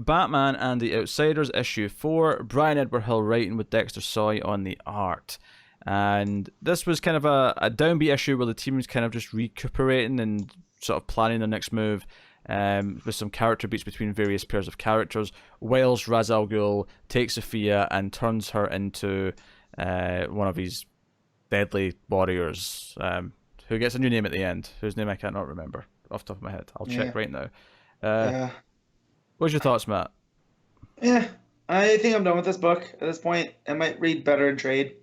Batman and the Outsiders, issue 4. Brian Edward Hill writing with Dexter Soy on the art. And this was kind of a downbeat issue where the team's kind of just recuperating and sort of planning their next move, with some character beats between various pairs of characters. Whilst Ra's al Ghul takes Sophia and turns her into one of his deadly warriors, who gets a new name at the end, whose name I cannot remember off the top of my head. I'll check right now. What's your thoughts, Matt? Yeah, I think I'm done with this book at this point. I might read better in trade.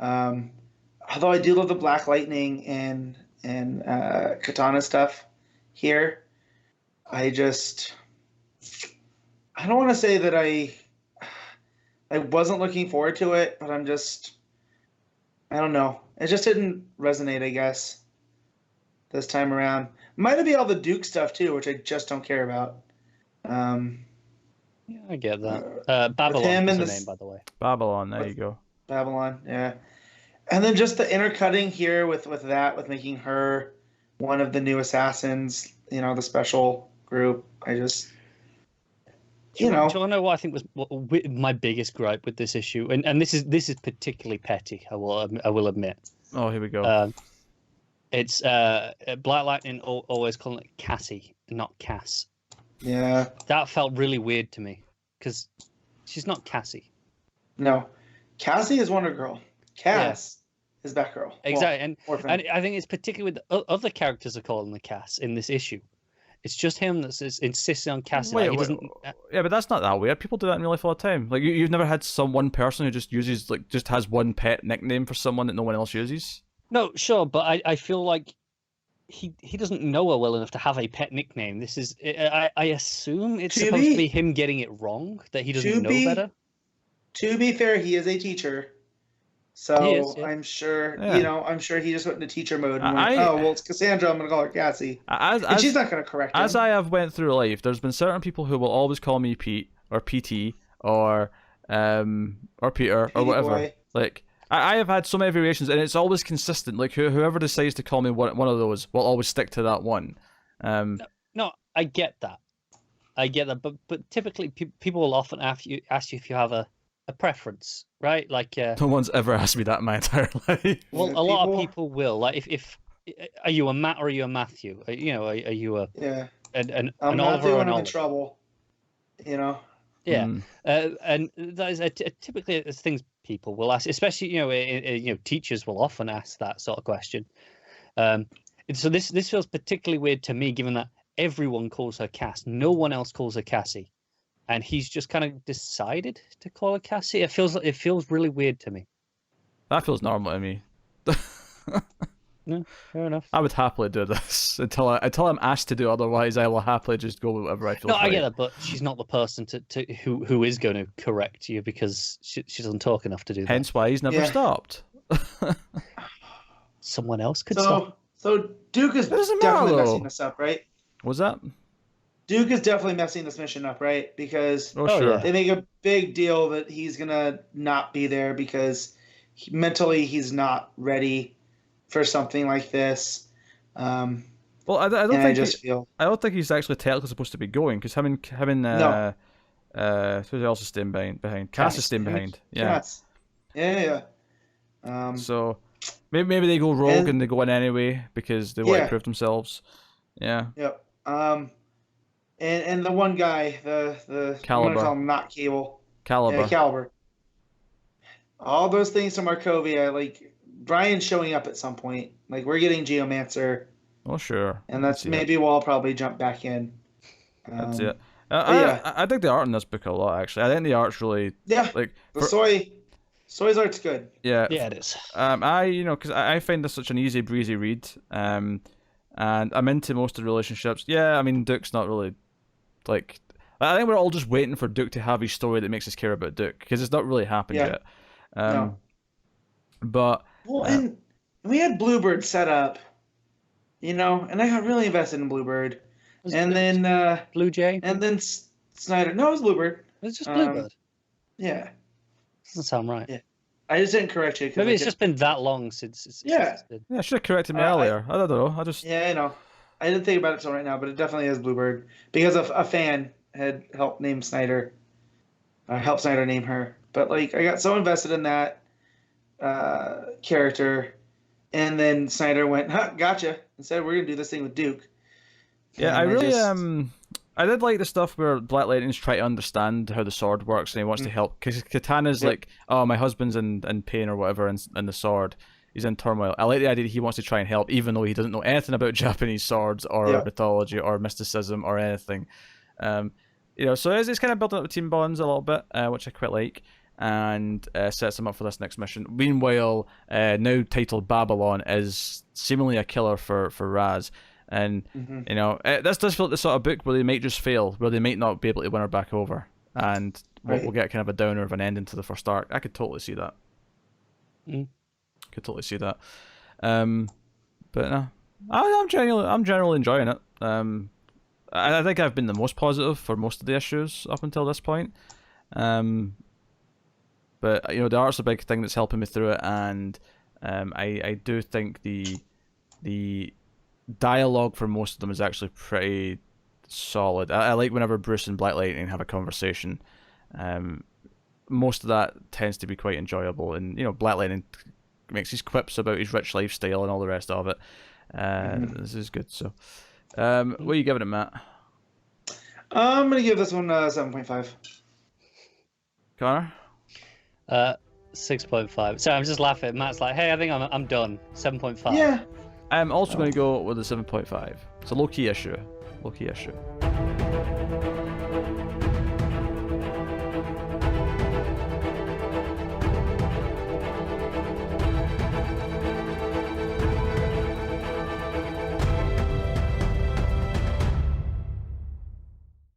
Although I do love the Black Lightning and Katana stuff here. I don't want to say that I wasn't looking forward to it, but I don't know. It just didn't resonate, I guess, this time around. Might be all the Duke stuff too, which I just don't care about. Yeah, I get that. Babylon is the name, by the way. Babylon, there you go. Babylon, yeah. And then just the intercutting here with making her one of the new assassins, the special group. I just, Do you want to know what I think was my biggest gripe with this issue? And this is particularly petty, I will admit. Oh, here we go. It's Black Lightning always calling it Cassie, not Cass. Yeah. That felt really weird to me, because she's not Cassie. No. Cassie is Wonder Girl. Cass is Batgirl. Exactly. And I think it's particularly with the other characters are calling the Cass in this issue. It's just him that's insisting on Cassie. Wait, yeah, but that's not that weird. People do that in real life all the time. Like, you've never had one person who just uses, just has one pet nickname for someone that no one else uses? No, sure, but I feel like he doesn't know her well enough to have a pet nickname. This is, I assume it's supposed to be him getting it wrong, that he doesn't know better. To be fair, he is a teacher. So is, yeah. I'm sure, I'm sure he just went into teacher mode and went, it's Cassandra, I'm going to call her Cassie. And she's not going to correct him. As I have went through life, there's been certain people who will always call me Pete, or PT, or Peter, or whatever. Boy. Like, I have had so many variations, and it's always consistent. Like, whoever decides to call me one of those will always stick to that one. No, I get that. But typically, people will often ask you if you have a preference, right? Like, no one's ever asked me that in my entire life. Well, a lot of people will. Like, if are you a Matt or are you a Matthew? Are you an I'm Oliver not doing or an him in Oliver? trouble, Yeah, and that is typically things people will ask, especially teachers will often ask that sort of question. So this feels particularly weird to me, given that everyone calls her Cass, no one else calls her Cassie, and he's just kind of decided to call her Cassie. It feels really weird to me. That feels normal to me. No, fair enough. I would happily do this until I'm asked to do otherwise. I will happily just go with whatever I feel. No, I get that, but she's not the person who is going to correct you, because she doesn't talk enough to do that. Hence why he's never stopped. Someone else could stop. So Duke is definitely messing this up, right? What's that? Duke is definitely messing this mission up, right? Because sure. They make a big deal that he's gonna not be there because mentally he's not ready for something like this. Well, I don't think he's actually technically supposed to be going, because having who else is staying behind? Cass is staying behind. Yeah. Cass. Yeah. So maybe they go rogue and they go in anyway because they want to prove themselves. Yeah. Yep. And the one guy, the Caliber. I'm gonna call him not Cable. Caliber. Yeah, Caliber. All those things from Markovia, like Brian showing up at some point. Like, we're getting Geomancer. Oh, sure. And maybe we'll probably jump back in. That's it. I think the art in this book a lot, actually. I think the art's really Soy's art's good. Yeah. Yeah, it is. Because I find this such an easy breezy read. And I'm into most of the relationships. Yeah, I mean, Duke's not really like. I think we're all just waiting for Duke to have his story that makes us care about Duke, because it's not really happened yet. No. But and we had Bluebird set up, and I got really invested in Bluebird, then Blue Jay, and then Snyder. No, it was Bluebird. It's just Bluebird. Yeah, doesn't sound right. Yeah, I just didn't correct you. Maybe it's just been that long since. It's been... I should have corrected me earlier. I don't know. I know. I didn't think about it till right now, but it definitely is Bluebird because of a fan had helped name Snyder, helped Snyder name her. But like, I got so invested in that character, and then Snyder went, "Huh, gotcha," and said, "We're gonna do this thing with Duke." Yeah, And I really I did like the stuff where Black Lightning's trying to understand how the sword works and he wants to help. Because Katana's like, oh, my husband's in pain or whatever, and the sword, he's in turmoil. I like the idea that he wants to try and help, even though he doesn't know anything about Japanese swords or mythology or mysticism or anything. You know, so it's kind of building up the team bonds a little bit, which I quite like, and sets him up for this next mission. Meanwhile, now titled Babylon is seemingly a killer for Raz. And, you know, this does feel like the sort of book where they might just fail, where they might not be able to win her back over. And we'll get kind of a downer of an ending to the first arc. I could totally see that. Could totally see that. But no, I'm generally enjoying it. I think I've been the most positive for most of the issues up until this point. But, you know, the art's a big thing that's helping me through it. And I do think the dialogue for most of them is actually pretty solid. I like whenever Bruce and Black Lightning have a conversation. Most of that tends to be quite enjoyable, and you know, Black Lightning makes his quips about his rich lifestyle and all the rest of it. This is good. So, what are you giving it, Matt? I'm gonna give this one 7.5. Connor? 6.5. Sorry, I'm just laughing. Matt's like, hey, I think I'm done. 7.5. Yeah. I'm also going to go with a 7.5. It's a low-key issue.